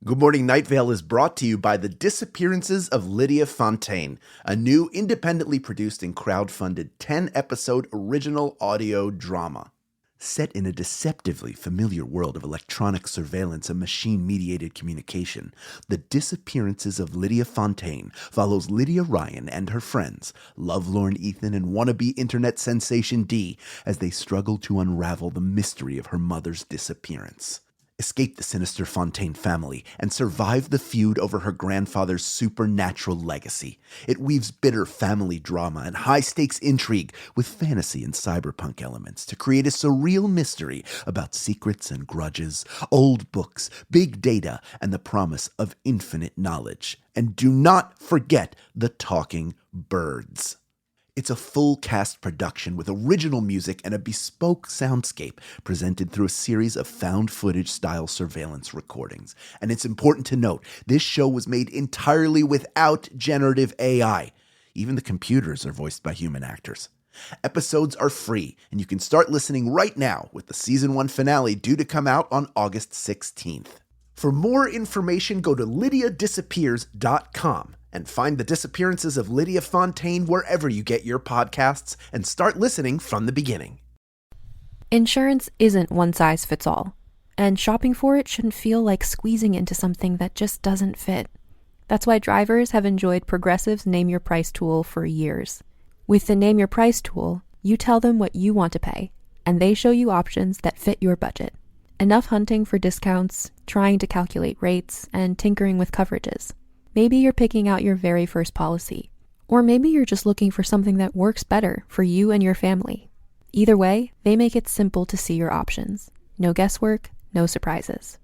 Good Morning Night Vale is brought to you by The Disappearances of Lydia Fontaine, a new independently produced and crowdfunded 10-episode original audio drama. Set in a deceptively familiar world of electronic surveillance and machine-mediated communication, The Disappearances of Lydia Fontaine follows Lydia Ryan and her friends, lovelorn Ethan and wannabe internet sensation Dee, as they struggle to unravel the mystery of her mother's disappearance. Escape the sinister Fontaine family, and survive the feud over her grandfather's supernatural legacy. It weaves bitter family drama and high-stakes intrigue with fantasy and cyberpunk elements to create a surreal mystery about secrets and grudges, old books, big data, and the promise of infinite knowledge. And do not forget the talking birds. It's a full-cast production with original music and a bespoke soundscape presented through a series of found-footage-style surveillance recordings. And it's important to note, this show was made entirely without generative AI. Even the computers are voiced by human actors. Episodes are free, and you can start listening right now with the Season 1 finale due to come out on August 16th. For more information, go to lydiadisappears.com. and find The Disappearances of Lydia Fontaine wherever you get your podcasts and start listening from the beginning. Insurance isn't one size fits all, and shopping for it shouldn't feel like squeezing into something that just doesn't fit. That's why drivers have enjoyed Progressive's Name Your Price tool for years. With the Name Your Price tool, you tell them what you want to pay, and they show you options that fit your budget. Enough hunting for discounts, trying to calculate rates, and tinkering with coverages. Maybe you're picking out your very first policy, or maybe you're just looking for something that works better for you and your family. Either way, they make it simple to see your options. No guesswork, no surprises.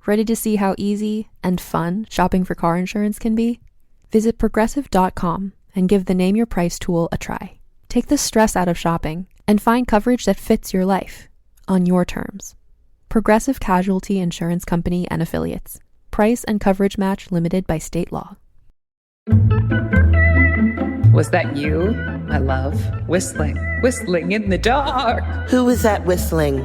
Ready to see how easy and fun shopping for car insurance can be? Visit Progressive.com and give the Name Your Price tool a try. Take the stress out of shopping and find coverage that fits your life, on your terms. Progressive Casualty Insurance Company and Affiliates. Price and coverage match limited by state law. Was that you, my love? Whistling in the dark. Who is that whistling?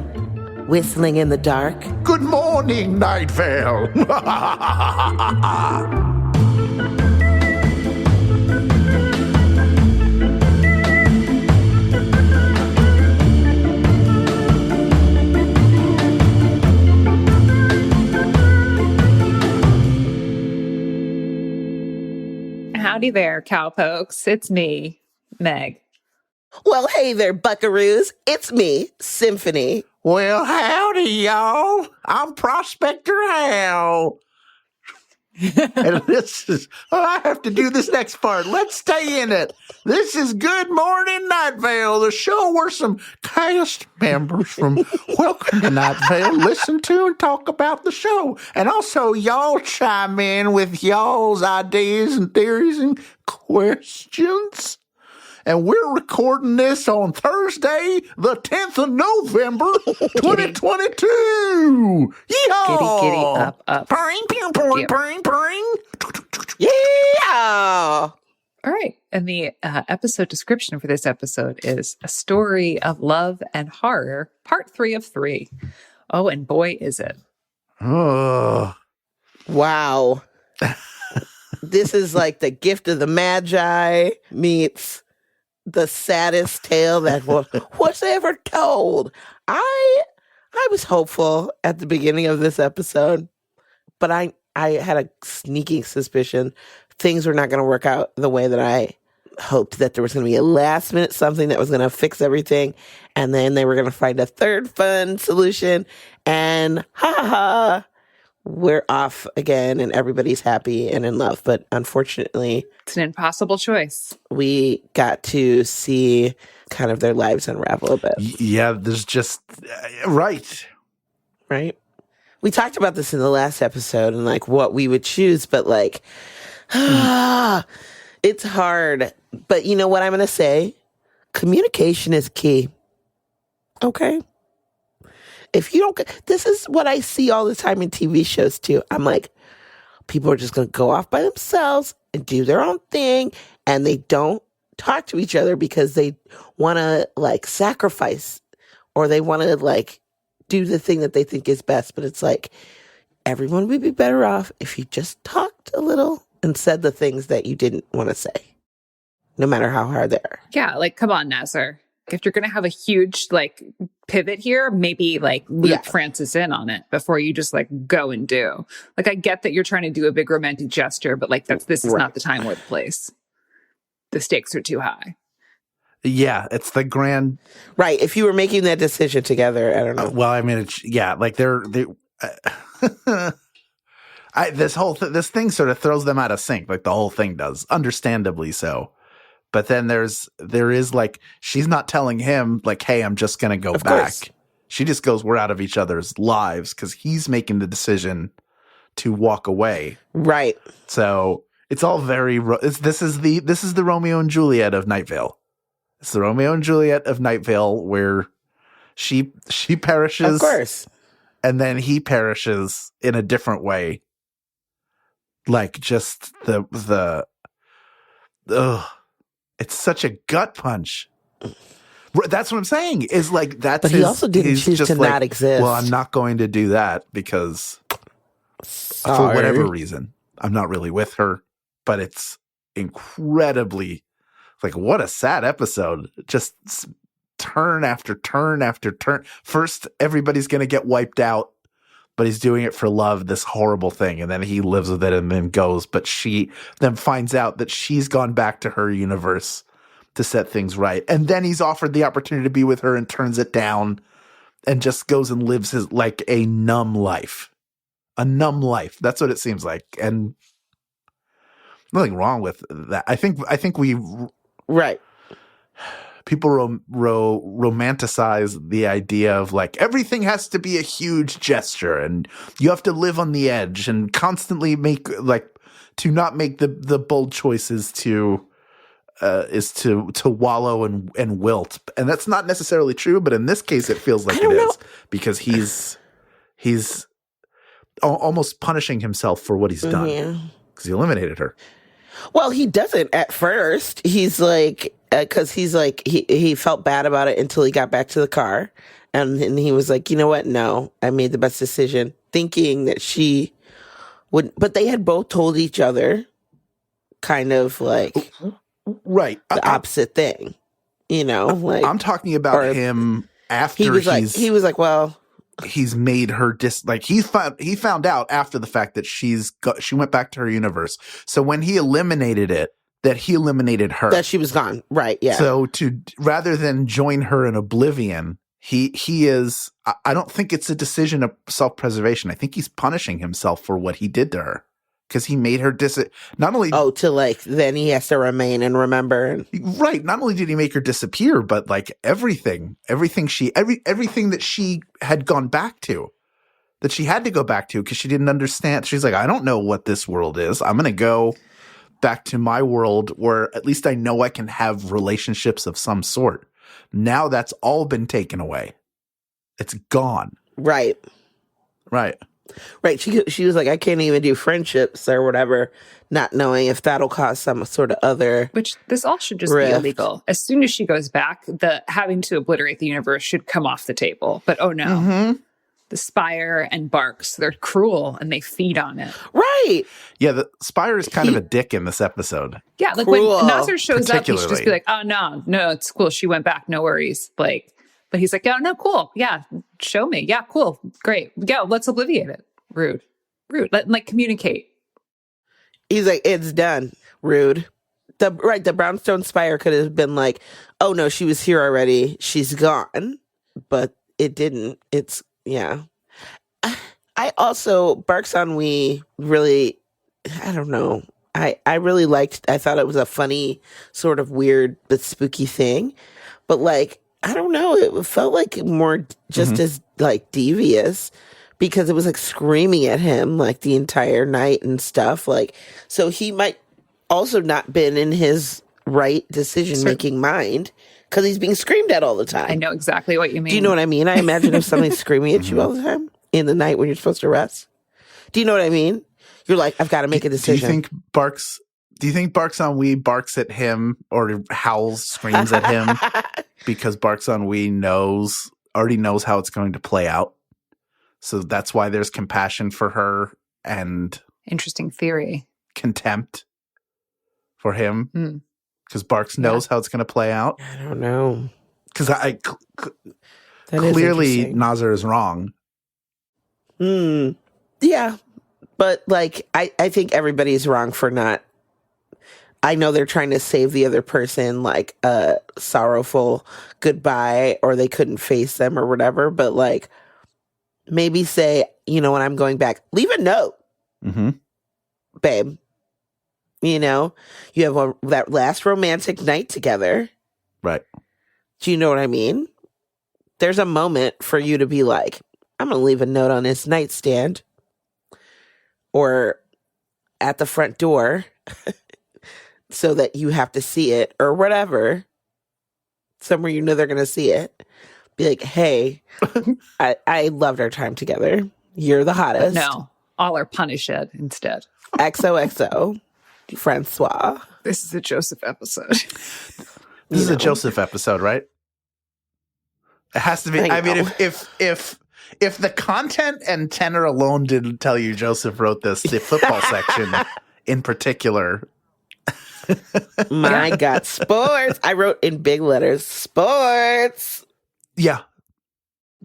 Whistling in the dark? Good morning, Night Vale. Howdy there, cowpokes. It's me, Meg. Well, hey there, buckaroos. It's me, Symphony. Well, howdy, y'all. I'm Prospector Hal. And this is, I have to do this next part. Let's stay in it. This is Good Morning Night Vale, the show where some cast members from Welcome to Night Vale listen to and talk about the show. And also, y'all chime in with y'all's ideas and theories and questions. And we're recording this on Thursday, the 10th of November, 2022. Yeehaw! Giddy, up. Purring, purring, purring, purring. Yeah! All right. And the episode description for this episode is a story of love and horror, part 3 of 3. Oh, and boy, is it. Oh. Wow. This is like the Gift of the Magi meets the saddest tale that was ever told. I was hopeful at the beginning of this episode, but I had a sneaking suspicion things were not going to work out the way that I hoped, that there was going to be a last minute something that was going to fix everything, and then they were going to find a third fun solution, and we're off again and everybody's happy and in love. But unfortunately, it's an impossible choice. We got to see kind of their lives unravel a bit. Yeah, there's just right. We talked about this in the last episode and like what we would choose, but like it's hard. But you know what I'm going to say? Communication is key. Okay? If you don't, this is what I see all the time in TV shows too. I'm like, people are just going to go off by themselves and do their own thing, and they don't talk to each other because they want to like sacrifice, or they want to like do the thing that they think is best. But it's like, everyone would be better off if you just talked a little and said the things that you didn't want to say, no matter how hard they are. Yeah, like, come on, Nasr. If you're going to have a huge, like, pivot here, maybe, like, loop Frances in on it before you just, like, go and do. Like, I get that you're trying to do a big romantic gesture, but, like, this is not the time or the place. The stakes are too high. Yeah, it's the grand... Right, if you were making that decision together, I don't know. Well, I mean, like, this thing sort of throws them out of sync, like the whole thing does, understandably so. But then there is like, she's not telling him like, hey, I'm just going to go back. Course. She just goes, we're out of each other's lives because he's making the decision to walk away. Right. So it's all very, this is the Romeo and Juliet of Night Vale. It's the Romeo and Juliet of Night Vale where she perishes. Of course. And then he perishes in a different way. Like just it's such a gut punch. That's what I'm saying. Is like that's. But he also didn't choose to not exist. Well, I'm not going to do that because for whatever reason, I'm not really with her. But it's incredibly like what a sad episode. Just turn after turn after turn. First, everybody's going to get wiped out. But he's doing it for love, this horrible thing. And then he lives with it and then goes. But she then finds out that she's gone back to her universe to set things right. And then he's offered the opportunity to be with her and turns it down and just goes and lives his like a numb life. A numb life. That's what it seems like. And nothing wrong with that. I think we... Right. People romanticize the idea of like everything has to be a huge gesture and you have to live on the edge and constantly make like to not make the bold choices is to wallow and wilt. And that's not necessarily true, but in this case it feels like it is because he's almost punishing himself for what he's done because he eliminated her. Well, he doesn't at first. He's like, because he's like, he felt bad about it until he got back to the car. And then he was like, you know what? No, I made the best decision, thinking that she would. But they had both told each other kind of like right the opposite thing, you know, like I'm talking about him after he was like, well, he's made her he found out after the fact that she went back to her universe. So when he eliminated it, that he eliminated her, that she was gone. Right. Yeah. So rather than join her in oblivion, he is, I don't think it's a decision of self-preservation. I think he's punishing himself for what he did to her. Because he made her not only then he has to remain and remember. Right. Not only did he make her disappear, but like everything that she had gone back to, that she had to go back to because she didn't understand. She's like, I don't know what this world is. I'm going to go back to my world where at least I know I can have relationships of some sort. Now that's all been taken away. It's gone. Right. Right. Right. She was like, I can't even do friendships or whatever, not knowing if that'll cause some sort of other. Which this all should just rift. Be illegal. As soon as she goes back, the having to obliterate the universe should come off the table. But oh no. Mm-hmm. The Spire and Barks, they're cruel and they feed on it. Right. Yeah, the Spire is kind of a dick in this episode. Yeah, like cruel. When Nasr shows up, he should just be like, oh no, it's cool. She went back, no worries. Like, but he's like, oh no, cool. Yeah, show me. Yeah, cool. Great. Yeah, let's obliviate it. Rude. Like communicate. He's like, it's done. Rude. The Brownstone Spire could have been like, oh no, she was here already. She's gone. But it didn't. It's, yeah. I also, Barks Ennui really, I don't know. I really liked, I thought it was a funny, sort of weird but spooky thing. But like, I don't know, it felt like more just as like devious because it was like screaming at him like the entire night and stuff. Like, so he might also not been in his right decision-making mind because he's being screamed at all the time. I know exactly what you mean. Do you know what I mean? I imagine if somebody's screaming at you all the time in the night when you're supposed to rest. Do you know what I mean? You're like, I've got to make a decision. Do you think Barks Ennui barks at him or howls, screams at him because Barks Ennui already knows how it's going to play out? So that's why there's compassion for her and Interesting theory. contempt for him. Mm. Because Barks knows how it's going to play out. I don't know. Because That is clearly interesting. Nasr is wrong. Yeah. But like, I think everybody's wrong for not. I know they're trying to save the other person, like a sorrowful goodbye, or they couldn't face them or whatever. But like, maybe say, you know, when I'm going back, leave a note, babe. You know, you have that last romantic night together. Right. Do you know what I mean? There's a moment for you to be like, I'm going to leave a note on his nightstand or at the front door so that you have to see it or whatever. Somewhere you know they're going to see it. Be like, hey, I loved our time together. You're the hottest. No, all are punished instead. XOXO. Francois. This is a Joseph episode. This is a Joseph episode, right? It has to be. I mean, if the content and tenor alone didn't tell you Joseph wrote this, the football section in particular. My God, sports. I wrote in big letters, sports. Yeah.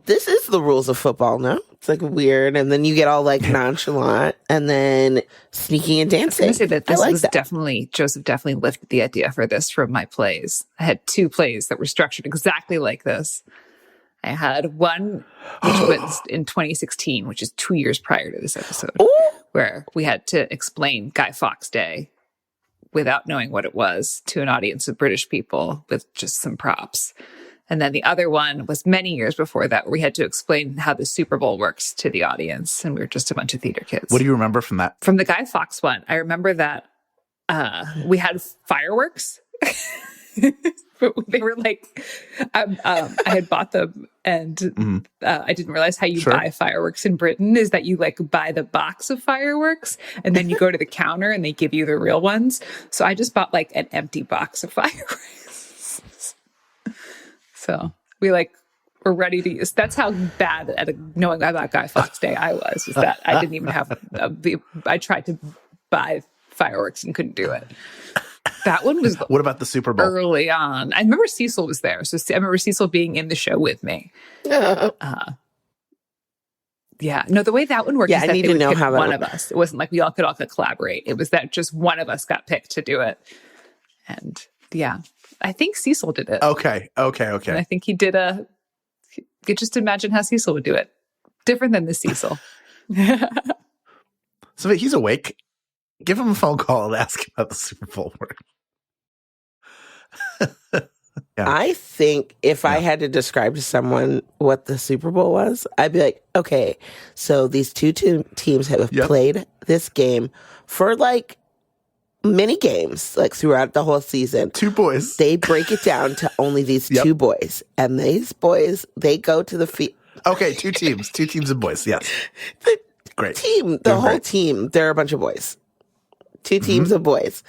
This is the rules of football, no? It's like weird. And then you get all like nonchalant and then sneaking and dancing. I was going to say that this like was definitely, Joseph definitely lifted the idea for this from my plays. I had 2 plays that were structured exactly like this. I had one, which was in 2016, which is 2 years prior to this episode, where we had to explain Guy Fawkes Day without knowing what it was to an audience of British people with just some props. And then the other one was many years before that, where we had to explain how the Super Bowl works to the audience. And we were just a bunch of theater kids. What do you remember from that? From the Guy Fawkes one, I remember that we had fireworks. But they were like, I had bought them and I didn't realize how you buy fireworks in Britain is that you like buy the box of fireworks and then you go to the counter and they give you the real ones. So I just bought like an empty box of fireworks. So we like were ready to use. That's how bad at knowing about Guy Fawkes Day I was that I didn't even have, I tried to buy fireworks and couldn't do it. That one was. What about the Super Bowl? Early on. I remember Cecil was there. So I remember Cecil being in the show with me. Yeah. No, the way that one worked is that I need they to would know pick how that one of us. It wasn't like we all could collaborate. It was that just one of us got picked to do it. And yeah, I think Cecil did it. Okay. And I think he did you could just imagine how Cecil would do it. Different than the Cecil. So he's awake. Give him a phone call and ask him how the Super Bowl worked. I think if I had to describe to someone what the Super Bowl was, I'd be like, okay, so these two teams have played this game for like many games, like throughout the whole season. 2 boys. They break it down to only these 2 boys. And these boys, they go to the field. Okay, 2 teams. 2 teams of boys, yes. Great. Whole team, they're a bunch of boys. 2 teams of boys.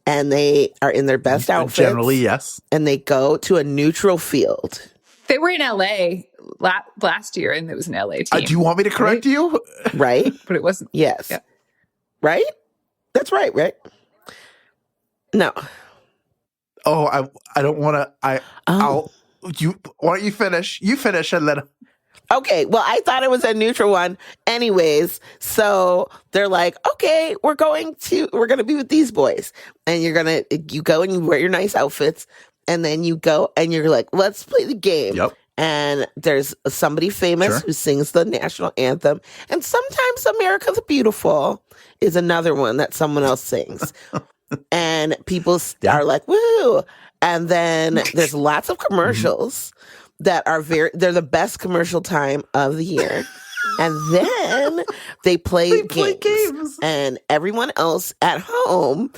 And they are in their best outfits. Generally, yes. And they go to a neutral field. They were in LA last year, and it was an LA team. Do you want me to correct you? Right? But it wasn't. Yes. Yeah. Right? That's right? No. Oh, I don't want to. Why don't you finish? You finish and then. Okay, well, I thought it was a neutral one anyways. So they're like, okay, we're going to be with these boys. And you go and you wear your nice outfits. And then you go and you're like, let's play the game. Yep. And there's somebody famous who sings the national anthem. And sometimes America the Beautiful is another one that someone else sings. And people are like, woo. And then there's lots of commercials that are they're the best commercial time of the year. And then they play games. And everyone else at home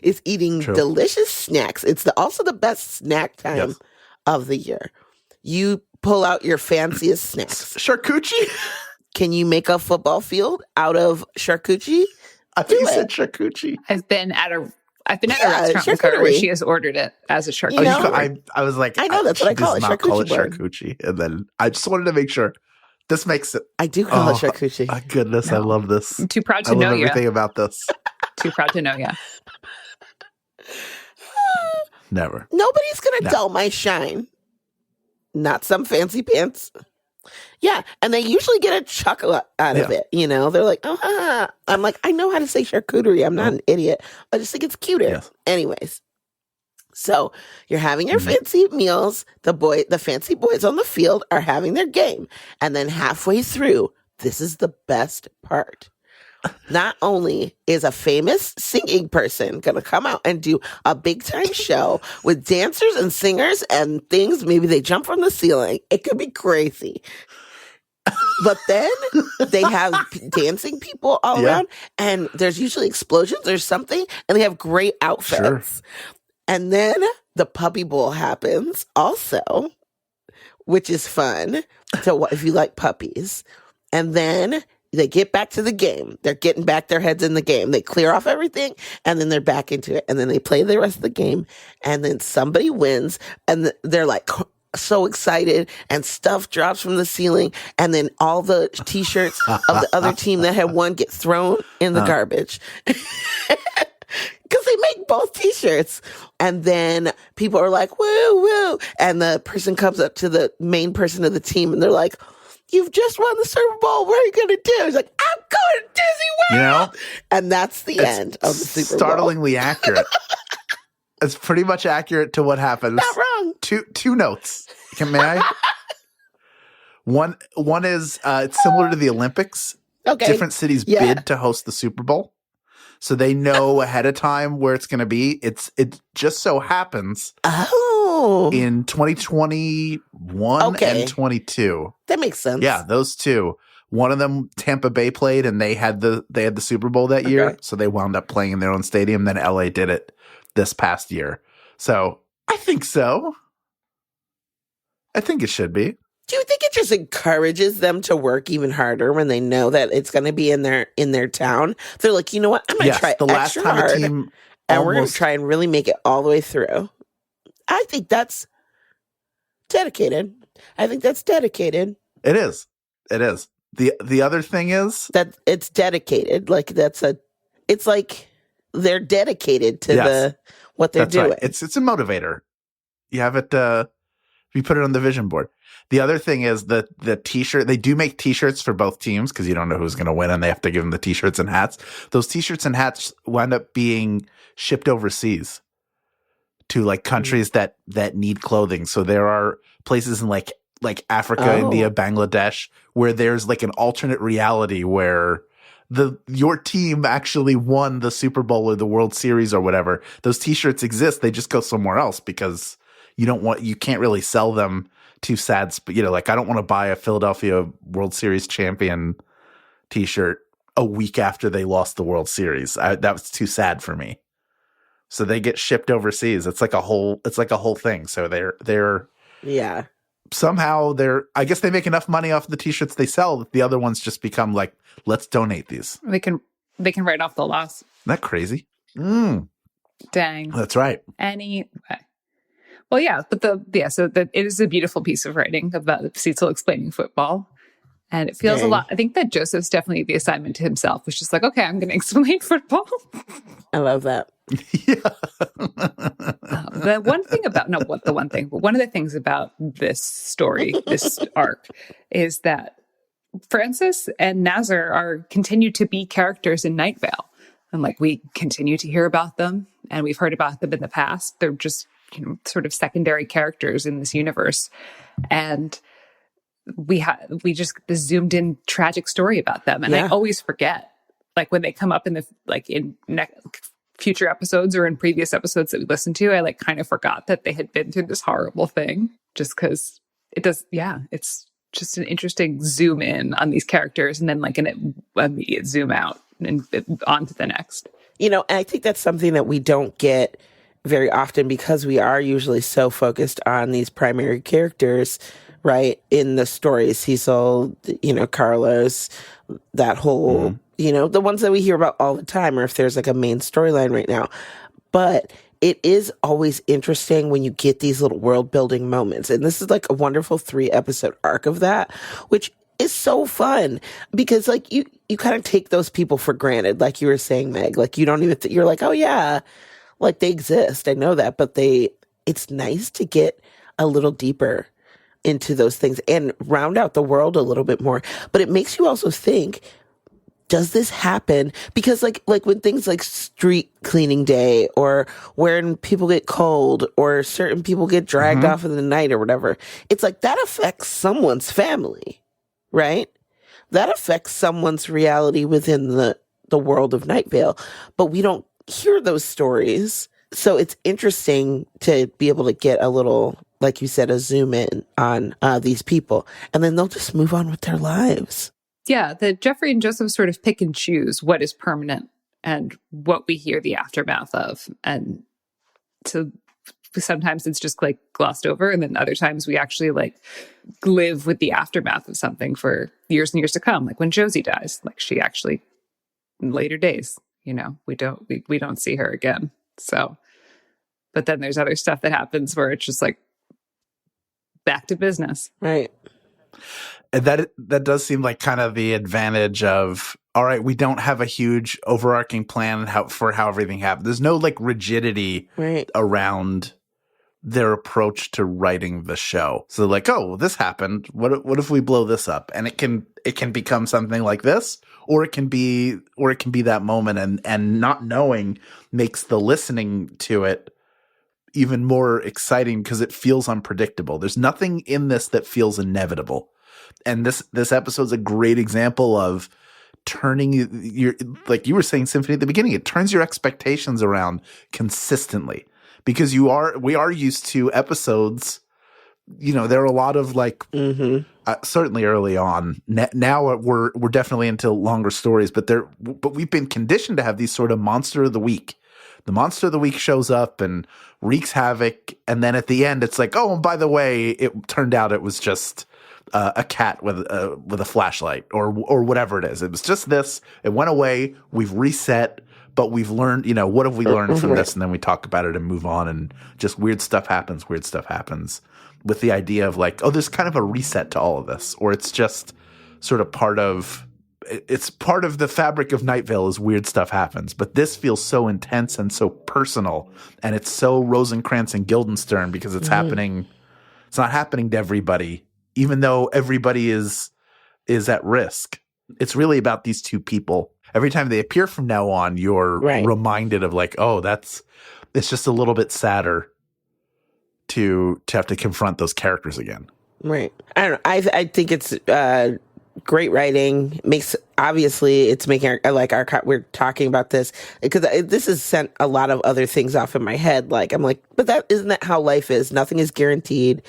is eating delicious snacks. It's also the best snack time of the year. You pull out your fanciest snacks. Charcuterie? Can you make a football field out of charcuterie? I think you said charcuterie. I've been at a I've been at a restaurant with her where she has ordered it as a charcuterie. You know, I was like, I know that's what I call it, not call it charcuterie board. charcuterie. And then I just wanted to make sure. This makes it. I do call it charcuterie. My goodness, I love this. I'm too proud to I know love you. everything about this. Too proud to know you. Never. Nobody's going to dull my shine. Not some fancy pants. Yeah, and they usually get a chuckle out of it. You know, they're like, "Oh, ha." I'm like, I know how to say charcuterie. I'm not an idiot. I just think it's cuter. Yes. Anyways, so you're having your fancy meals. The fancy boys on the field are having their game, and then halfway through, this is the best part. Not only is a famous singing person going to come out and do a big time show with dancers and singers and things, maybe they jump from the ceiling. It could be crazy. But then they have dancing people all around, and there's usually explosions or something, and they have great outfits. Sure. And then the puppy bowl happens also, which is fun if you like puppies. And then they get back to the game. They're getting back their heads in the game. They clear off everything, and then they're back into it. And then they play the rest of the game, and then somebody wins, and they're like so excited, and stuff drops from the ceiling, and then all the T-shirts of the other team that had won get thrown in the garbage. Because they make both T-shirts. And then people are like, woo, woo. And the person comes up to the main person of the team, and they're like, you've just won the Super Bowl. What are you going to do? He's like, I'm going to Disney World. And that's the end of the Super Bowl. Startlingly accurate. It's pretty much accurate to what happens. Not wrong. Two notes. May I? One is it's similar to the Olympics. Okay. Different cities bid to host the Super Bowl. So they know ahead of time where it's going to be. It just so happens in 2021 and 22. That makes sense. Yeah, those two. One of them Tampa Bay played, and they had the Super Bowl that year, so they wound up playing in their own stadium. Then LA did it this past year. So I think so. I think it should be. Do you think it just encourages them to work even harder when they know that it's going to be in their town? They're like, you know what? I'm going to try the last extra time hard, a team and we're going to try and really make it all the way through. I think that's dedicated. It is. It is. The other thing is that it's dedicated. Like it's like they're dedicated to what they're doing. Right. It's a motivator. You have it. You put it on the vision board. The other thing is the T-shirt. They do make T-shirts for both teams because you don't know who's going to win, and they have to give them the T-shirts and hats. Those T-shirts and hats wind up being shipped overseas to like countries that need clothing. So there are places in like Africa, India, Bangladesh, where there's like an alternate reality where your team actually won the Super Bowl or the World Series or whatever. Those T-shirts exist. They just go somewhere else because you can't really sell them to sad. Like I don't want to buy a Philadelphia World Series champion T-shirt a week after they lost the World Series. That was too sad for me. So they get shipped overseas. It's like a whole thing. So they're somehow I guess they make enough money off the T-shirts they sell that the other ones just become like, let's donate these. They can write off the loss. Isn't that crazy? Dang. That's right. Anyway. Well, yeah, but it is a beautiful piece of writing about Cecil explaining football. And it feels a lot. I think that Joseph's definitely the assignment to himself, was just like, okay, I'm going to explain football. I love that. The one thing about, but one of the things about this story, this arc, is that Frances and Nasr continue to be characters in Night Vale. And like, we continue to hear about them, and we've heard about them in the past. They're just, sort of secondary characters in this universe. And we just this zoomed in tragic story about them. And I always forget, like when they come up in future episodes or in previous episodes that we listened to, I like kind of forgot that they had been through this horrible thing, just because it's just an interesting zoom in on these characters and then like an immediate zoom out and on to the next. And I think that's something that we don't get very often because we are usually so focused on these primary characters, right? In the stories, Cecil, Carlos, that whole, the ones that we hear about all the time, or if there's like a main storyline right now. But it is always interesting when you get these little world building moments. And this is like a wonderful 3-episode arc of that, which is so fun because like you kind of take those people for granted. Like you were saying, Meg, like you don't even, you're like, oh yeah, like they exist. I know that, but it's nice to get a little deeper into those things and round out the world a little bit more. But it makes you also think, does this happen? Because like when things like street cleaning day or when people get cold or certain people get dragged off in the night or whatever, it's like that affects someone's family, right? That affects someone's reality within the world of Night Vale. But we don't hear those stories. So it's interesting to be able to get a little, like you said, a zoom in on these people. And then they'll just move on with their lives. Yeah, that Jeffrey and Joseph sort of pick and choose what is permanent and what we hear the aftermath of. And so sometimes it's just like glossed over. And then other times we actually like live with the aftermath of something for years and years to come. Like when Josie dies, like she actually, in later days, you know, we don't see her again. So, but then there's other stuff that happens where it's just like back to business. Right. And that does seem like kind of the advantage of, all right, we don't have a huge overarching plan for how everything happened. There's no like rigidity around their approach to writing the show. So like, oh, this happened. What if we blow this up? And it can become something like this, or it can be that moment, and not knowing makes the listening to it even more exciting because it feels unpredictable. There's nothing in this that feels inevitable. And this episode's a great example of turning your, like you were saying, Symphony, at the beginning, it turns your expectations around consistently because we are used to episodes. You know, there are a lot of like, certainly early on. Now we're definitely into longer stories, but we've been conditioned to have these sort of monster of the week. The monster of the week shows up and wreaks havoc, and then at the end, it's like, oh, and by the way, it turned out it was just a cat with a flashlight or whatever it is. It was just this. It went away. We've reset, but we've learned. You know, what have we learned from this? And then we talk about it and move on. And just weird stuff happens. Weird stuff happens. With the idea of like, oh, there's kind of a reset to all of this, or it's just sort of part of. It's part of the fabric of Night Vale is weird stuff happens, but this feels so intense and so personal, and it's so Rosencrantz and Guildenstern because it's happening. It's not happening to everybody. Even though everybody is at risk, it's really about these two people. Every time they appear from now on, you're reminded of like, oh, it's just a little bit sadder to have to confront those characters again. Right. I don't know. I think it's great writing. It's making we're talking about this because this has sent a lot of other things off in my head. Like I'm like, but isn't that how life is? Nothing is guaranteed.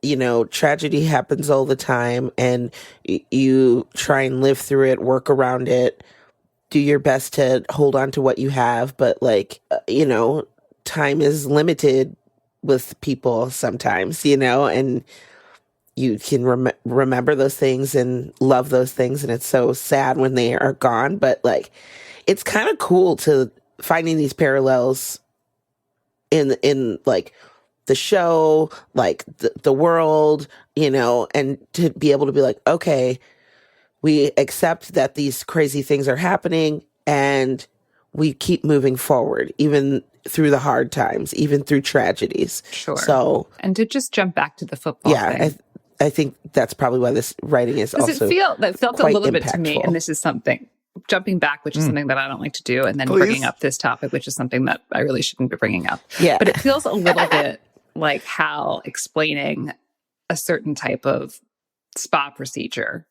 You know, tragedy happens all the time, and you try and live through it, work around it, do your best to hold on to what you have. But like, you know, time is limited with people sometimes, you know, and you can remember those things and love those things. And it's so sad when they are gone. But like, it's kind of cool to finding these parallels in like, the show, like the world, you know, and to be able to be like, okay, we accept that these crazy things are happening and we keep moving forward, even through the hard times, even through tragedies. Sure. So, and to just jump back to the football thing. I think that's probably why this writing is also that felt a little impactful. bit to me, and this is something, jumping back, which is something that I don't like to do, and then bringing up this topic, which is something that I really shouldn't be bringing up. Yeah. But it feels a little bit like Hal explaining a certain type of spa procedure.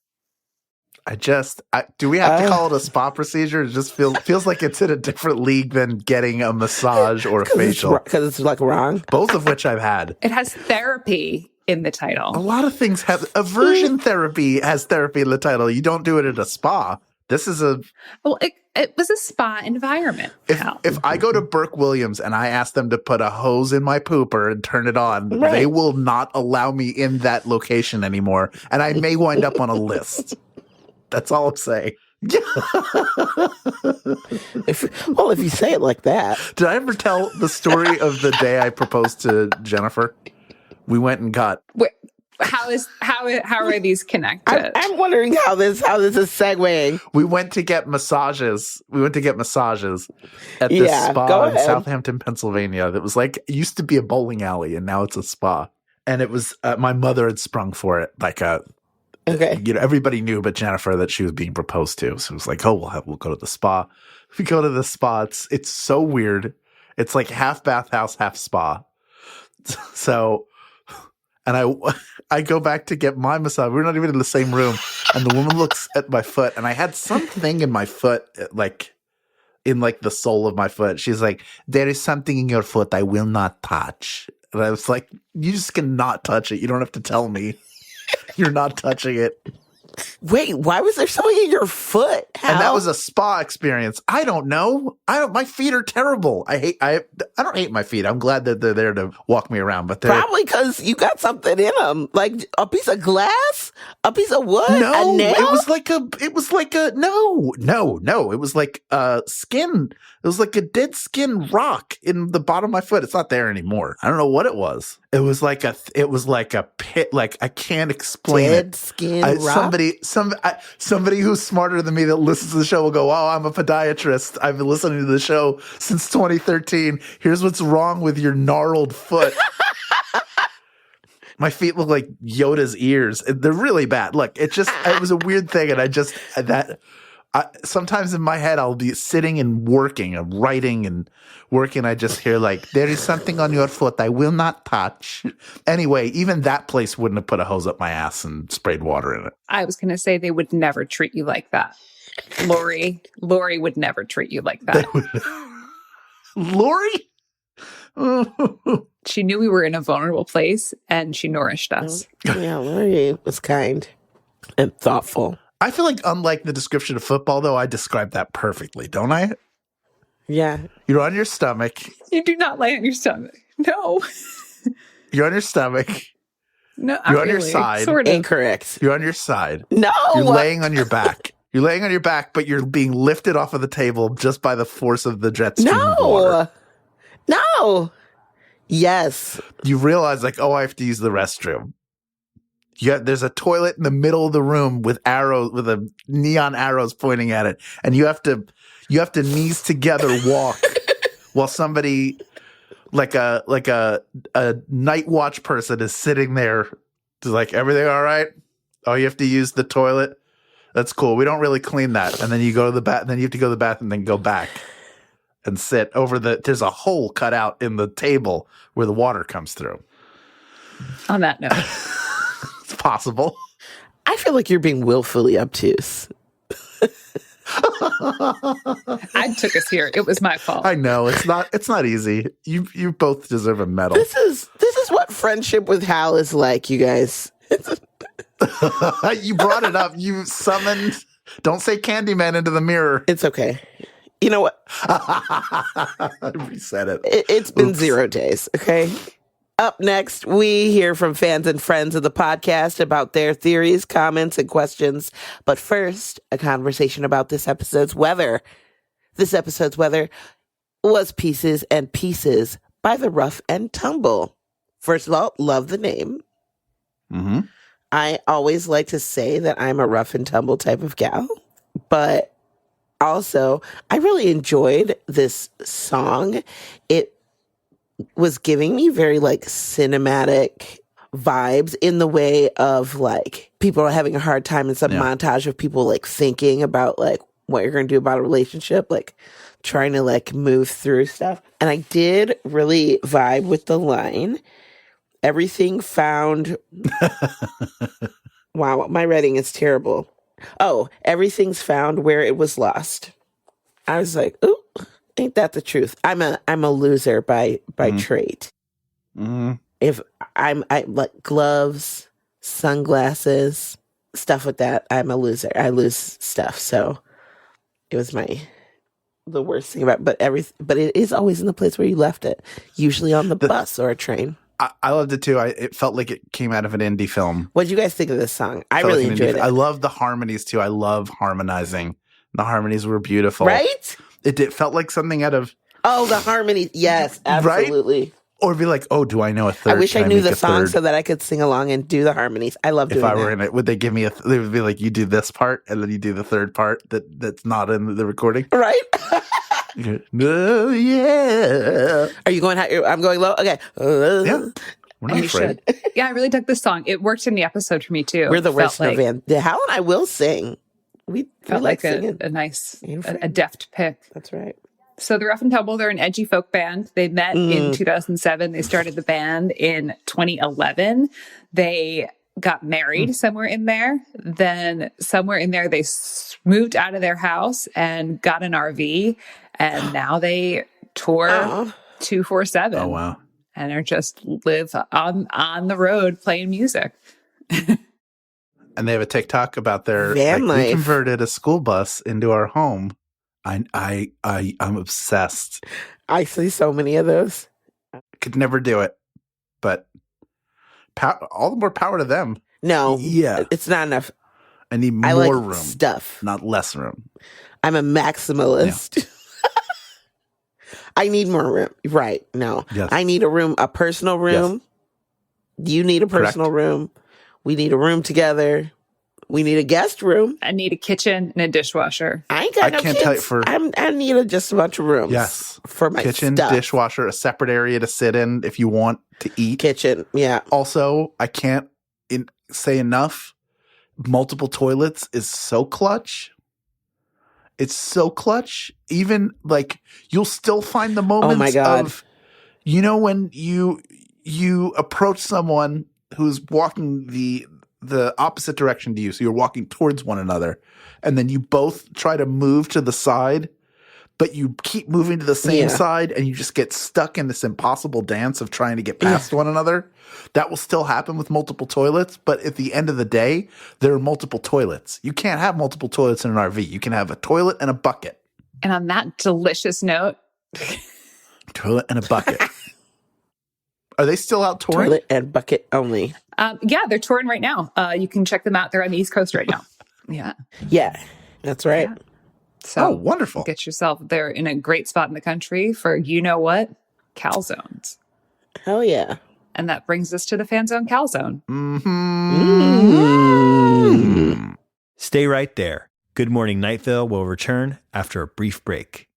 Do we have to call it a spa procedure? It just feels like it's in a different league than getting a massage or a facial. Because it's like wrong. Both of which I've had. It has therapy in the title. A lot of things have aversion therapy has therapy in the title. You don't do it at a spa. This is it was a spa environment. If I go to Burke Williams and I ask them to put a hose in my pooper and turn it on, they will not allow me in that location anymore. And I may wind up on a list. That's all I'm saying. If you say it like that. Did I ever tell the story of the day I proposed to Jennifer? We went and got. Wait, how are these connected? I'm wondering how this is segueing. We went to get massages. At this spa in Southampton, Pennsylvania. That was like, it used to be a bowling alley, and now it's a spa. And it was my mother had sprung for it, like okay. Everybody knew but Jennifer that she was being proposed to. So it was like, oh, we'll go to the spa. We go to the spa. It's so weird. It's like half bathhouse, half spa. So, and I go back to get my massage. We're not even in the same room. And the woman looks at my foot, and I had something in my foot, like in like the sole of my foot. She's like, there is something in your foot I will not touch. And I was like, you just cannot touch it. You don't have to tell me. You're not touching it. Wait, why was there something in your foot? How? And that was a spa experience. I don't know. My feet are terrible. I don't hate my feet. I'm glad that they're there to walk me around. But they're probably because you got something in them, like a piece of glass, a piece of wood, no, a nail? It was like skin. It was like a dead skin rock in the bottom of my foot. It's not there anymore. I don't know what it was. It was like a pit. Like, I can't explain dead it. Skin rock. Somebody who's smarter than me that listens to the show will go, oh, I'm a podiatrist. I've been listening to the show since 2013. Here's what's wrong with your gnarled foot. My feet look like Yoda's ears. They're really bad. Look, it was a weird thing. And sometimes in my head, I'll be sitting and working, I'm writing and working. I just hear like, there is something on your foot I will not touch. Anyway, even that place wouldn't have put a hose up my ass and sprayed water in it. I was going to say they would never treat you like that. Lori would never treat you like that. Lori? She knew we were in a vulnerable place, and she nourished us. Yeah, Lori was kind and thoughtful. I feel like, unlike the description of football, though, I described that perfectly, don't I? Yeah. You're on your stomach. You do not lay on your stomach. No. You're on your stomach. No, you're on your side. Sort of. Incorrect. You're on your side. No. You're laying on your back. You're laying on your back, but you're being lifted off of the table just by the force of the jet stream of water. No. Yes. You realize, like, oh, I have to use the restroom. There's a toilet in the middle of the room with neon arrows pointing at it, and you have to knees together walk while somebody like a night watch person is sitting there, like, everything all right? Oh, you have to use the toilet. That's cool. We don't really clean that, and then you go to the bath. Then you have to go to the bathroom, then go back and sit over there's a hole cut out in the table where the water comes through. On that note. It's possible. I feel like you're being willfully obtuse. I took us here. It was my fault. I know. It's not easy. You both deserve a medal. This is what friendship with Hal is like, you guys. You brought it up. You summoned. Don't say Candyman into the mirror. It's okay. You know what? Reset it. It's been 0 days, okay? Up next, we hear from fans and friends of the podcast about their theories, comments, and questions. But first, a conversation about this episode's weather. This episode's weather was Pieces and Pieces by the Rough and Tumble. First of all, love the name. Mm-hmm. I always like to say that I'm a rough and tumble type of gal. But also, I really enjoyed this song. It was giving me very like cinematic vibes in the way of like people are having a hard time in some montage of people like thinking about like what you're going to do about a relationship, like trying to like move through stuff. And I did really vibe with the line, everything found. Wow, my writing is terrible. Oh, everything's found where it was lost. I was like, ooh. Ain't that the truth? I'm a loser by trait. Mm-hmm. If I like gloves, sunglasses, stuff with that, I'm a loser. I lose stuff. So it was the worst thing about it. But it is always in the place where you left it, usually on the bus or a train. I loved it too. It felt like it came out of an indie film. What did you guys think of this song? I Felt really like an enjoyed indie- it. I love the harmonies too. I love harmonizing. The harmonies were beautiful. Right? It felt like something out of, Oh, the harmony. Yes, absolutely. or be like, oh, do I know a third? I wish I Can knew make the a song third? so that I could sing along and do the harmonies. I love doing If I were that. in it, would they give me they would be like, you do this part and then you do the third part that's not in the recording? Right? Oh, yeah. Are you going high? I'm going low? Okay. Yeah. We're not You afraid. should. Yeah, I really dug this song. It worked in the episode for me too. We're the Felt worst like, band. Hal and I will sing. We felt like like singing. a nice, And a deft pick. That's right. So the Rough and Tumble, they're an edgy folk band. They met in 2007. They started the band in 2011. They got married somewhere in there. Then somewhere in there, they moved out of their house and got an RV. And now they tour 247. Oh, wow. And are just live on the road playing music. And they have a TikTok about their Van we life. converted a school bus into our home. I'm obsessed. I see so many of those. Could never do it, but all the more power to them. No. Yeah. It's not enough. I need more I like room, stuff. not less room. I'm a maximalist. I need more room. Right. No. Yes. I need a personal room. You need a personal room. We need a room together. We need a guest room. I need a kitchen and a dishwasher. I ain't got no can't kids. tell you for- I need just a bunch of rooms. Yes. For my Kitchen, stuff. dishwasher, a separate area to sit in if you want to eat. Kitchen. Yeah. Also, I can't say enough. Multiple toilets is so clutch. It's so clutch. Even like you'll still find the moments my God. of, when you approach someone who's walking the opposite direction to you. So you're walking towards one another and then you both try to move to the side, but you keep moving to the same side and you just get stuck in this impossible dance of trying to get past one another. That will still happen with multiple toilets, but at the end of the day, there are multiple toilets. You can't have multiple toilets in an RV. You can have a toilet and a bucket. And on that delicious note, Toilet and a bucket. Are they still out touring? Toilet and bucket only. yeah, they're touring right now. You can check them out. They're on the East Coast right now. Yeah. Yeah. That's right. Yeah. So Oh, wonderful. get yourself there in a great spot in the country for, calzones. Hell yeah. And that brings us to the FanZone Calzone. Stay right there. Good Morning Night Vale will return after a brief break.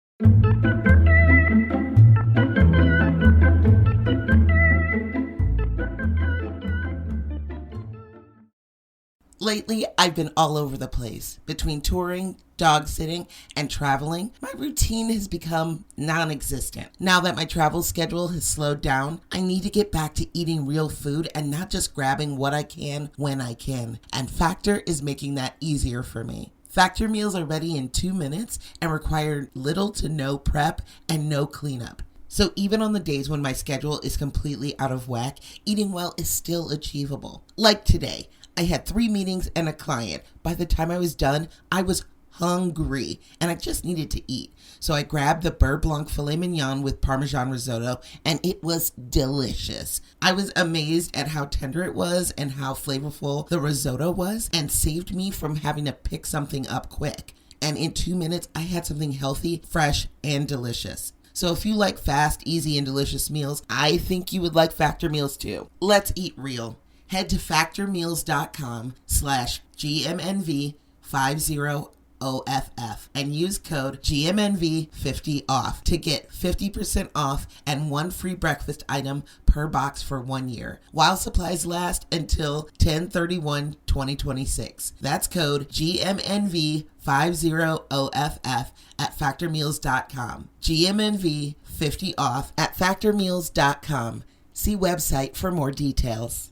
Lately, I've been all over the place. Between touring, dog sitting, and traveling, my routine has become non-existent. Now that my travel schedule has slowed down, I need to get back to eating real food and not just grabbing what I can when I can. And Factor is making that easier for me. Factor meals are ready in 2 minutes and require little to no prep and no cleanup. So even on the days when my schedule is completely out of whack, eating well is still achievable. Like today, I had 3 meetings and a client. By the time I was done, I was hungry and I just needed to eat. So I grabbed the Beurre Blanc filet mignon with Parmesan risotto and it was delicious. I was amazed at how tender it was and how flavorful the risotto was and saved me from having to pick something up quick. And in 2 minutes, I had something healthy, fresh, and delicious. So if you like fast, easy, and delicious meals, I think you would like Factor meals too. Let's eat real. Head to factormeals.com/GMNV50OFF and use code GMNV50OFF to get 50% off and 1 free breakfast item per box for 1 year, while supplies last until 10/31/2026. That's code GMNV50OFF at factormeals.com. GMNV50OFF at factormeals.com. See website for more details.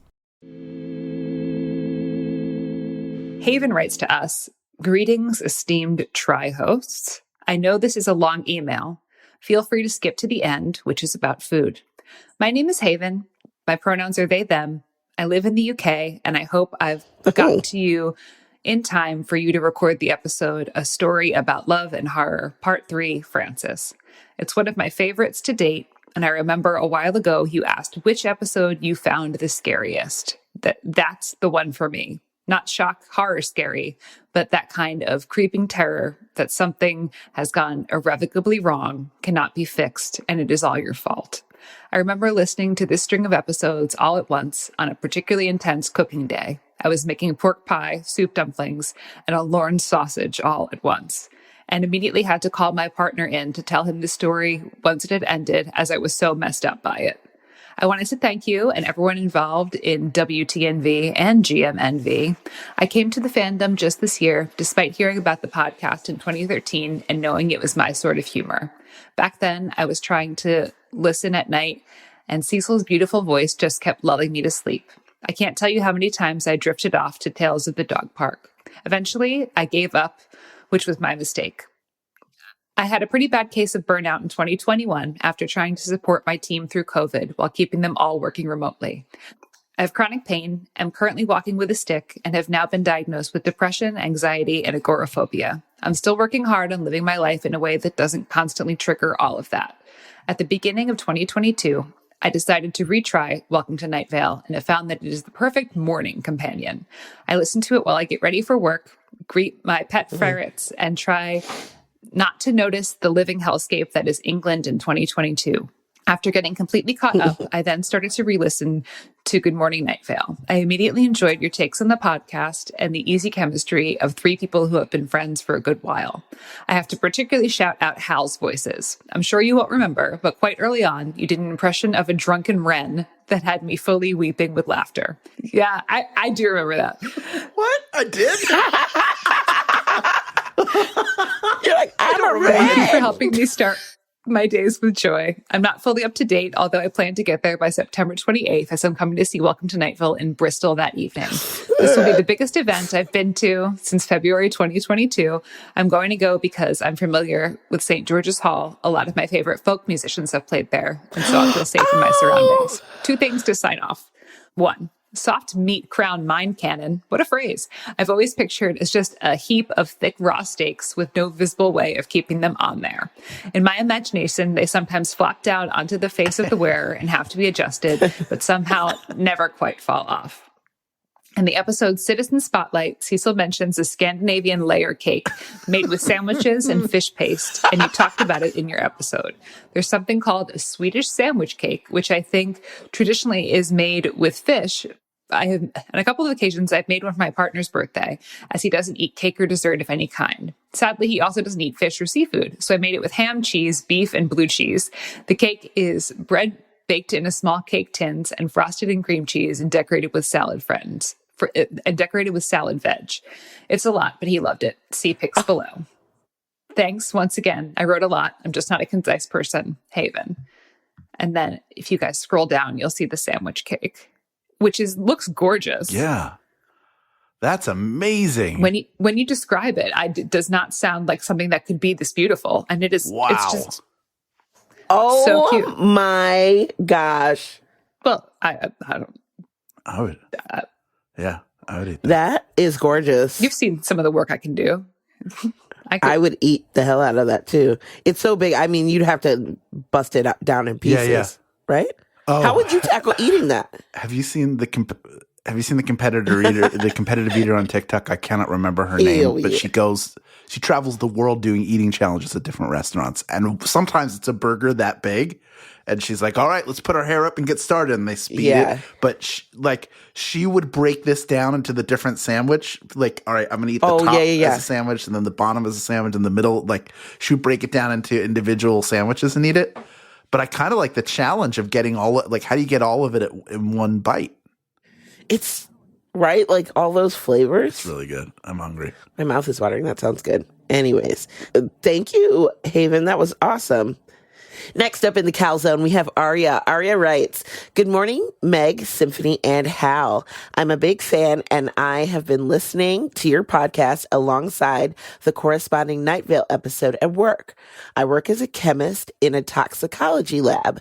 Haven writes to us, "Greetings, esteemed tri-hosts. I know this is a long email. Feel free to skip to the end, which is about food. My name is Haven. My pronouns are they, them. I live in the UK, and I hope I've gotten to you in time for you to record the episode, A Story About Love and Horror, Part 3, Frances. It's one of my favorites to date. And I remember a while ago you asked which episode you found the scariest. That's the one for me. Not shock, horror scary, but that kind of creeping terror that something has gone irrevocably wrong, cannot be fixed, and it is all your fault. I remember listening to this string of episodes all at once on a particularly intense cooking day. I was making pork pie, soup dumplings, and a Lorne sausage all at once, and immediately had to call my partner in to tell him the story once it had ended, as I was so messed up by it. I wanted to thank you and everyone involved in WTNV and GMNV. I came to the fandom just this year, despite hearing about the podcast in 2013 and knowing it was my sort of humor. Back then, I was trying to listen at night, and Cecil's beautiful voice just kept lulling me to sleep. I can't tell you how many times I drifted off to Tales of the Dog Park. Eventually, I gave up, which was my mistake. I had a pretty bad case of burnout in 2021 after trying to support my team through COVID while keeping them all working remotely. I have chronic pain, am currently walking with a stick, and have now been diagnosed with depression, anxiety, and agoraphobia. I'm still working hard on living my life in a way that doesn't constantly trigger all of that. At the beginning of 2022, I decided to retry Welcome to Night Vale, and have found that it is the perfect morning companion. I listen to it while I get ready for work, greet my pet ferrets, and try not to notice the living hellscape that is England in 2022. After getting completely caught up, I then started to re-listen to Good Morning Night Vale. I immediately enjoyed your takes on the podcast and the easy chemistry of three people who have been friends for a good while. I have to particularly shout out Hal's voices. I'm sure you won't remember, but quite early on, you did an impression of a drunken wren that had me fully weeping with laughter. Yeah, I do remember that. What? I did? You're like, I'm a Thank you red. for helping me start my days with joy. I'm not fully up to date, although I plan to get there by September 28th, as I'm coming to see Welcome to Night Vale in Bristol that evening. This will be the biggest event I've been to since February 2022. I'm going to go because I'm familiar with St. George's Hall. A lot of my favorite folk musicians have played there, and so I feel safe in my surroundings. 2 things to sign off. 1, soft meat crown mine cannon. What a phrase. I've always pictured as just a heap of thick raw steaks with no visible way of keeping them on there. In my imagination, they sometimes flop down onto the face of the wearer and have to be adjusted, but somehow never quite fall off. In the episode Citizen Spotlight, Cecil mentions a Scandinavian layer cake made with sandwiches and fish paste, and you talked about it in your episode. There's something called a Swedish Sandwich cake, which I think traditionally is made with fish. On a couple of occasions, I've made one for my partner's birthday, as he doesn't eat cake or dessert of any kind. Sadly, he also doesn't eat fish or seafood, so I made it with ham, cheese, beef, and blue cheese. The cake is bread baked in a small cake tins and frosted in cream cheese and decorated with salad veg. It's a lot, but he loved it. See pics below. Thanks once again. I wrote a lot. I'm just not a concise person. Haven. And then if you guys scroll down, you'll see the sandwich cake, which looks gorgeous. Yeah. That's amazing. When you describe it, it does not sound like something that could be this beautiful. And it is. Wow. It's just Oh so cute. My gosh. Well, I don't. I would. Yeah, I would eat that. That is gorgeous. You've seen some of the work I can do. I would eat the hell out of that too. It's so big. I mean, you'd have to bust it down in pieces, right? Oh. How would you tackle eating that? Have you seen the competitor eater, the competitive eater on TikTok? I cannot remember her name, but she travels the world doing eating challenges at different restaurants. And sometimes it's a burger that big. And she's like, all right, let's put our hair up and get started. And they speed it. But she would break this down into the different sandwich. Like, all right, I'm going to eat the top as a sandwich, and then the bottom as a sandwich, and the middle. Like, she would break it down into individual sandwiches and eat it. But I kind of like the challenge of getting how do you get all of it in one bite? It's right, like all those flavors. It's really good. I'm hungry. My mouth is watering. That sounds good. Anyways, thank you, Haven. That was awesome. Next up in the Calzone, we have Aria. Aria writes, good morning, Meg, Symphony, and Hal. I'm a big fan, and I have been listening to your podcast alongside the corresponding Night Vale episode at work. I work as a chemist in a toxicology lab,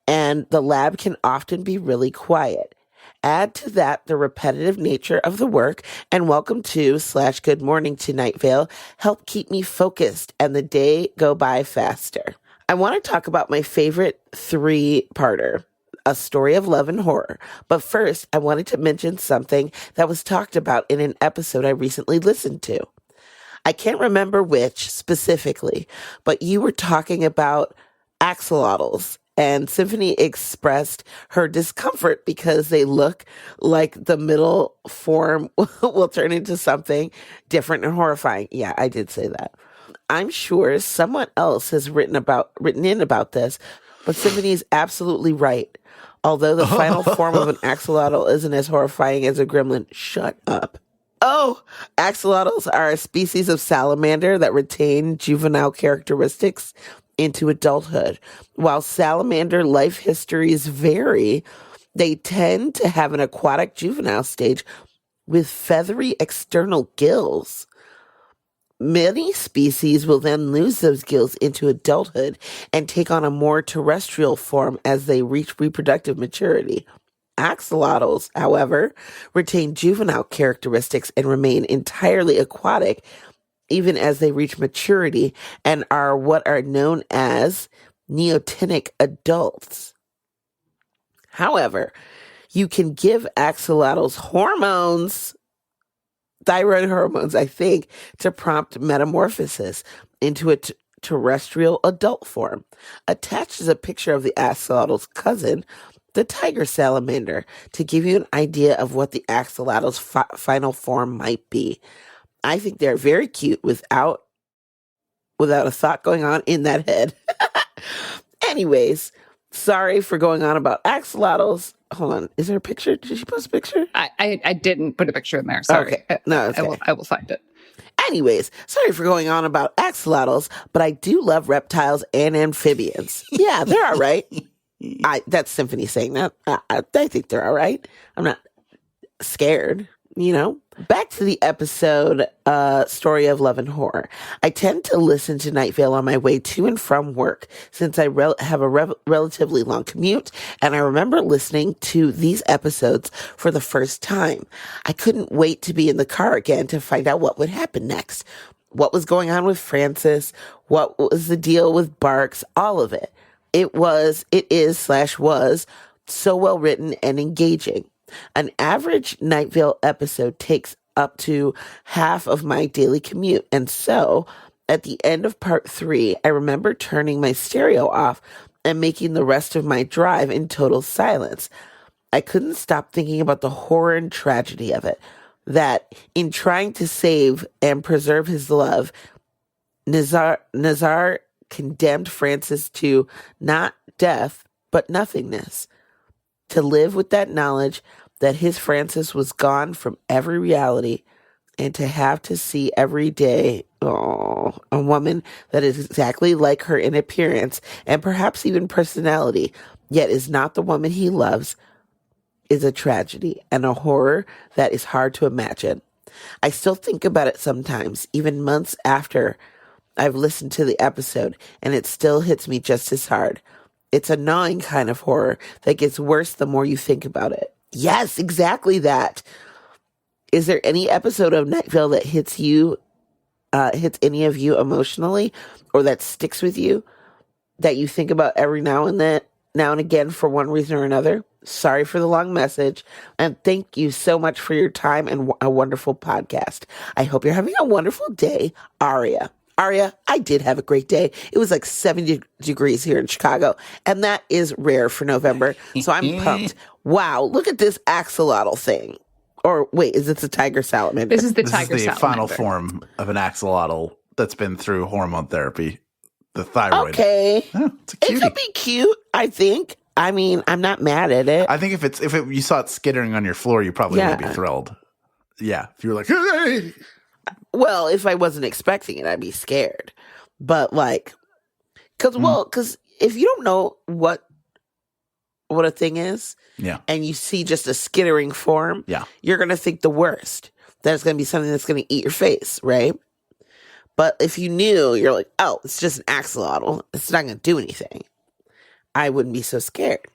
and the lab can often be really quiet. Add to that the repetitive nature of the work, and welcome to / good morning to Night Vale help keep me focused and the day go by faster. I want to talk about my favorite 3-parter, A Story of Love and Horror. But first, I wanted to mention something that was talked about in an episode I recently listened to. I can't remember which specifically, but you were talking about axolotls, and Symphony expressed her discomfort because they look like the middle form will turn into something different and horrifying. Yeah, I did say that. I'm sure someone else has written in about this, but Symphony is absolutely right. Although the final form of an axolotl isn't as horrifying as a gremlin, shut up. Oh, axolotls are a species of salamander that retain juvenile characteristics into adulthood. While salamander life histories vary, they tend to have an aquatic juvenile stage with feathery external gills. Many species will then lose those gills into adulthood and take on a more terrestrial form as they reach reproductive maturity. Axolotls, however, retain juvenile characteristics and remain entirely aquatic even as they reach maturity and are what are known as neotenic adults. However, you can give axolotls hormones, thyroid hormones, I think, to prompt metamorphosis into a terrestrial adult form. Attached is a picture of the axolotl's cousin, the tiger salamander, to give you an idea of what the axolotl's final form might be. I think they're very cute without a thought going on in that head. Anyways, sorry for going on about axolotls. Hold on. Is there a picture? Did she post a picture? I didn't put a picture in there. Sorry. Okay. No, okay. I will find it. Anyways, sorry for going on about axolotls, but I do love reptiles and amphibians. Yeah, they're all right. That's Symphony saying that. I think they're all right. I'm not scared, you know? Back to the episode, Story of Love and Horror. I tend to listen to Night Vale on my way to and from work since I have a relatively long commute, and I remember listening to these episodes for the first time. I couldn't wait to be in the car again to find out what would happen next. What was going on with Frances? What was the deal with Barks? All of it. It was so well written and engaging. An average Night Vale episode takes up to half of my daily commute. And so at the end of part 3, I remember turning my stereo off and making the rest of my drive in total silence. I couldn't stop thinking about the horror and tragedy of it. That in trying to save and preserve his love, Nasr condemned Frances to not death, but nothingness. To live with that knowledge that his Frances was gone from every reality, and to have to see every day a woman that is exactly like her in appearance and perhaps even personality, yet is not the woman he loves, is a tragedy and a horror that is hard to imagine. I still think about it sometimes, even months after I've listened to the episode, and it still hits me just as hard. It's a gnawing kind of horror that gets worse the more you think about it. Yes, exactly that. Is there any episode of Night Vale that hits any of you emotionally, or that sticks with you, that you think about every now and again for one reason or another? Sorry for the long message, and thank you so much for your time and a wonderful podcast. I hope you're having a wonderful day, Aria. Aria, I did have a great day. It was like 70 degrees here in Chicago, and that is rare for November, so I'm pumped. Wow, look at this axolotl thing. Or wait, is this a tiger salamander? This is the tiger salamander. Final form of an axolotl that's been through hormone therapy, the thyroid. Okay. Yeah, it's a cutie. It could be cute, I think. I mean, I'm not mad at it. I think if you saw it skittering on your floor, you probably would be thrilled. Yeah, if you were like, hey! Well, if I wasn't expecting it, I'd be scared. But like, because if you don't know what a thing is, and you see just a skittering form, you're gonna think the worst. That it's gonna be something that's gonna eat your face, right? But if you knew, you're like, oh, it's just an axolotl. It's not gonna do anything. I wouldn't be so scared.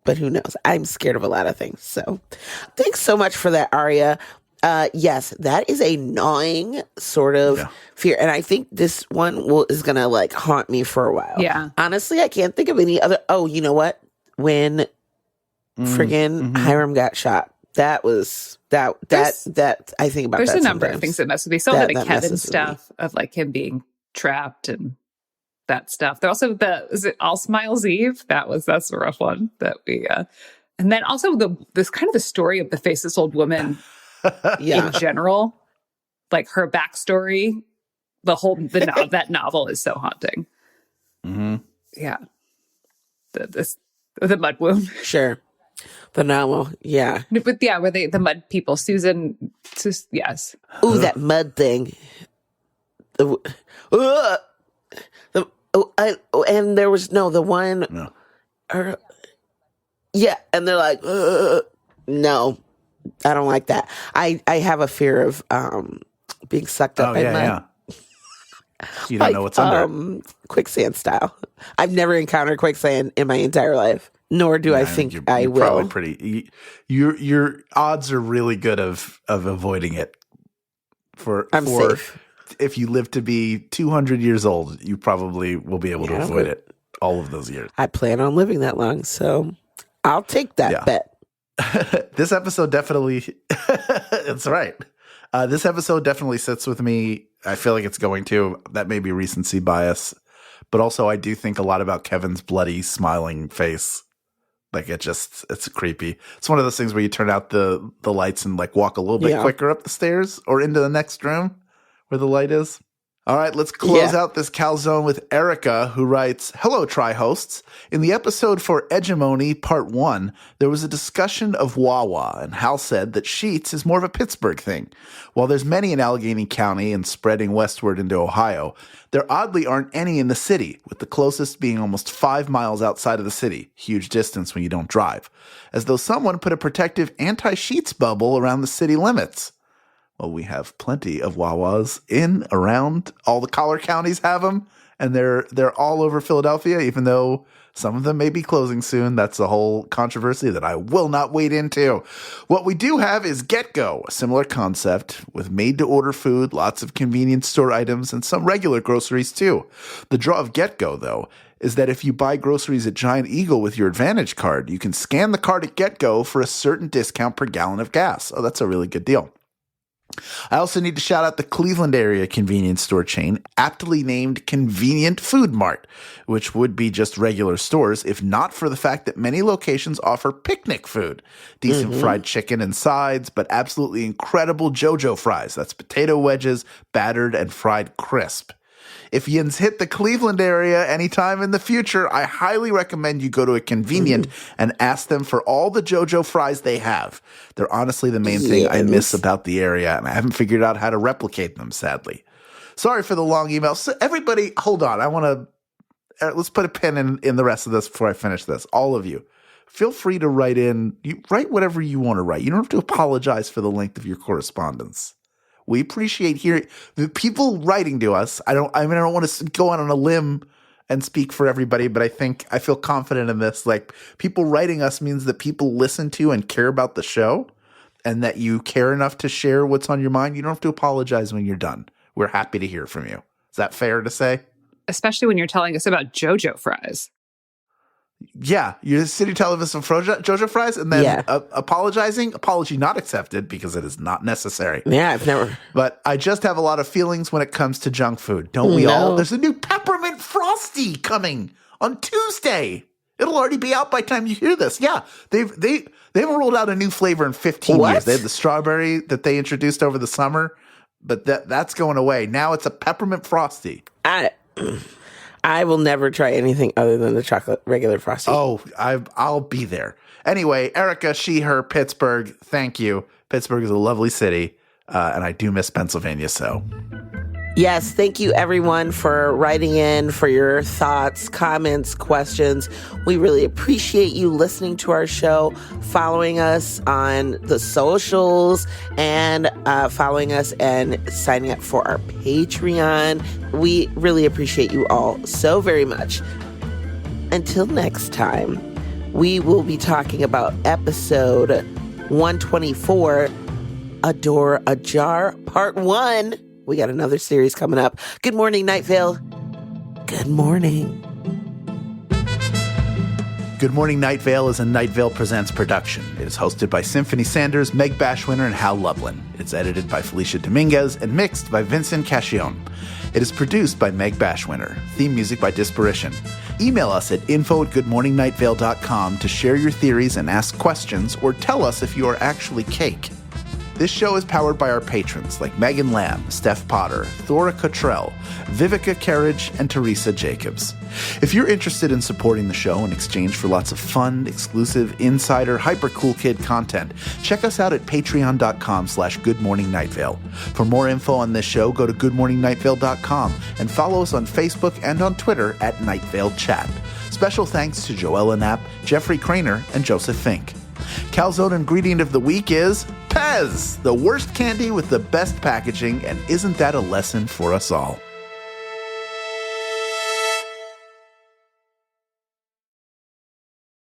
But who knows? I'm scared of a lot of things. So thanks so much for that, Aria. Yes, that is a gnawing sort of fear. And I think this one is going to like haunt me for a while. Yeah. Honestly, I can't think of any other. Oh, you know what? When friggin' Hiram got shot, that was that I think about there's that a number sometimes. of things that mess with me. Some of the Kevin stuff of like him being trapped and that stuff. There also is it All Smiles Eve? That's a rough one that we and then also this kind of the story of the faceless old woman in general, like her backstory, that novel is so haunting. Mm-hmm. Yeah. The mud wound. Sure. The novel, yeah. But yeah, where the mud people, yes. Ooh, that mud thing. And there was the one. No. Yeah, and they're like, no, I don't like that. I have a fear of being sucked up by mud. Yeah. You don't know what's under it. Quicksand style. I've never encountered quicksand in my entire life, nor do I think I will. Probably pretty. Your odds are really good of avoiding it. I'm safe. If you live to be 200 years old, you probably will be able to avoid it all of those years. I plan on living that long, so I'll take that bet. This episode definitely, that's right. This episode definitely sits with me. I feel like it's going to. That may be recency bias. But also I do think a lot about Kevin's bloody smiling face. Like it's creepy. It's one of those things where you turn out the lights and like walk a little bit quicker up the stairs or into the next room where the light is. All right, let's close out this calzone with Erica, who writes, "Hello, Tri-Hosts. In the episode for Hegemony Part 1, there was a discussion of Wawa, and Hal said that Sheetz is more of a Pittsburgh thing. While there's many in Allegheny County and spreading westward into Ohio, there oddly aren't any in the city, with the closest being almost 5 miles outside of the city, huge distance when you don't drive, as though someone put a protective anti-Sheetz bubble around the city limits. Well, we have plenty of Wawas in, around. All the collar counties have them, and they're all over Philadelphia, even though some of them may be closing soon. That's a whole controversy that I will not wade into. What we do have is GetGo, a similar concept with made-to-order food, lots of convenience store items, and some regular groceries too. The draw of GetGo, though, is that if you buy groceries at Giant Eagle with your Advantage card, you can scan the card at GetGo for a certain discount per gallon of gas. Oh, that's a really good deal. I also need to shout out the Cleveland area convenience store chain, aptly named Convenient Food Mart, which would be just regular stores if not for the fact that many locations offer picnic food. Decent fried chicken and sides, but absolutely incredible JoJo fries. That's potato wedges, battered and fried crisp. If yins hit the Cleveland area anytime in the future, I highly recommend you go to a Convenient and ask them for all the JoJo fries they have. They're honestly the main thing I miss about the area, and I haven't figured out how to replicate them, sadly. Sorry for the long email. So everybody, hold on. I want to let's put a pin in the rest of this before I finish this. All of you, feel free to write in. You write whatever you want to write. You don't have to apologize for the length of your correspondence. We appreciate hearing the people writing to us. I don't want to go out on a limb and speak for everybody, but I feel confident in this. Like, people writing us means that people listen to and care about the show, and that you care enough to share what's on your mind. You don't have to apologize when you're done. We're happy to hear from you. Is that fair to say? Especially when you're telling us about JoJo fries. Yeah, you're sitting telling us some JoJo fries and then apologizing. Apology not accepted because it is not necessary. Yeah, I've never. But I just have a lot of feelings when it comes to junk food. Don't we all? There's a new peppermint frosty coming on Tuesday. It'll already be out by the time you hear this. Yeah, they haven't rolled out a new flavor in 15 years. They had the strawberry that they introduced over the summer, but that's going away. Now it's a peppermint frosty. I will never try anything other than the chocolate regular frosty. Oh, I'll be there. Anyway, Erica, she, her, Pittsburgh, thank you. Pittsburgh is a lovely city, and I do miss Pennsylvania, so. Yes, thank you everyone for writing in, for your thoughts, comments, questions. We really appreciate you listening to our show, following us on the socials, and following us and signing up for our Patreon. We really appreciate you all so very much. Until next time, we will be talking about episode 124, Adore Ajar Part 1. We got another series coming up. Good morning, Night Vale. Good morning. Good Morning Night Vale is a Night Vale Presents production. It is hosted by Symphony Sanders, Meg Bashwiner, and Hal Lublin. It's edited by Felicia Dominguez and mixed by Vincent Cacchione. It is produced by Meg Bashwiner. Theme music by Disparition. Email us at info@goodmorningnightVale.com to share your theories and ask questions, or tell us if you are actually cake. This show is powered by our patrons like Megan Lamb, Steph Potter, Thora Cottrell, Vivica Carriage, and Teresa Jacobs. If you're interested in supporting the show in exchange for lots of fun, exclusive, insider, hyper-cool kid content, check us out at patreon.com/goodmorningnightVale. For more info on this show, go to goodmorningnightVale.com and follow us on Facebook and on Twitter at Night Vale Chat. Special thanks to Joella Knapp, Jeffrey Craner, and Joseph Fink. Calzone ingredient of the week is Pez, the worst candy with the best packaging, and isn't that a lesson for us all?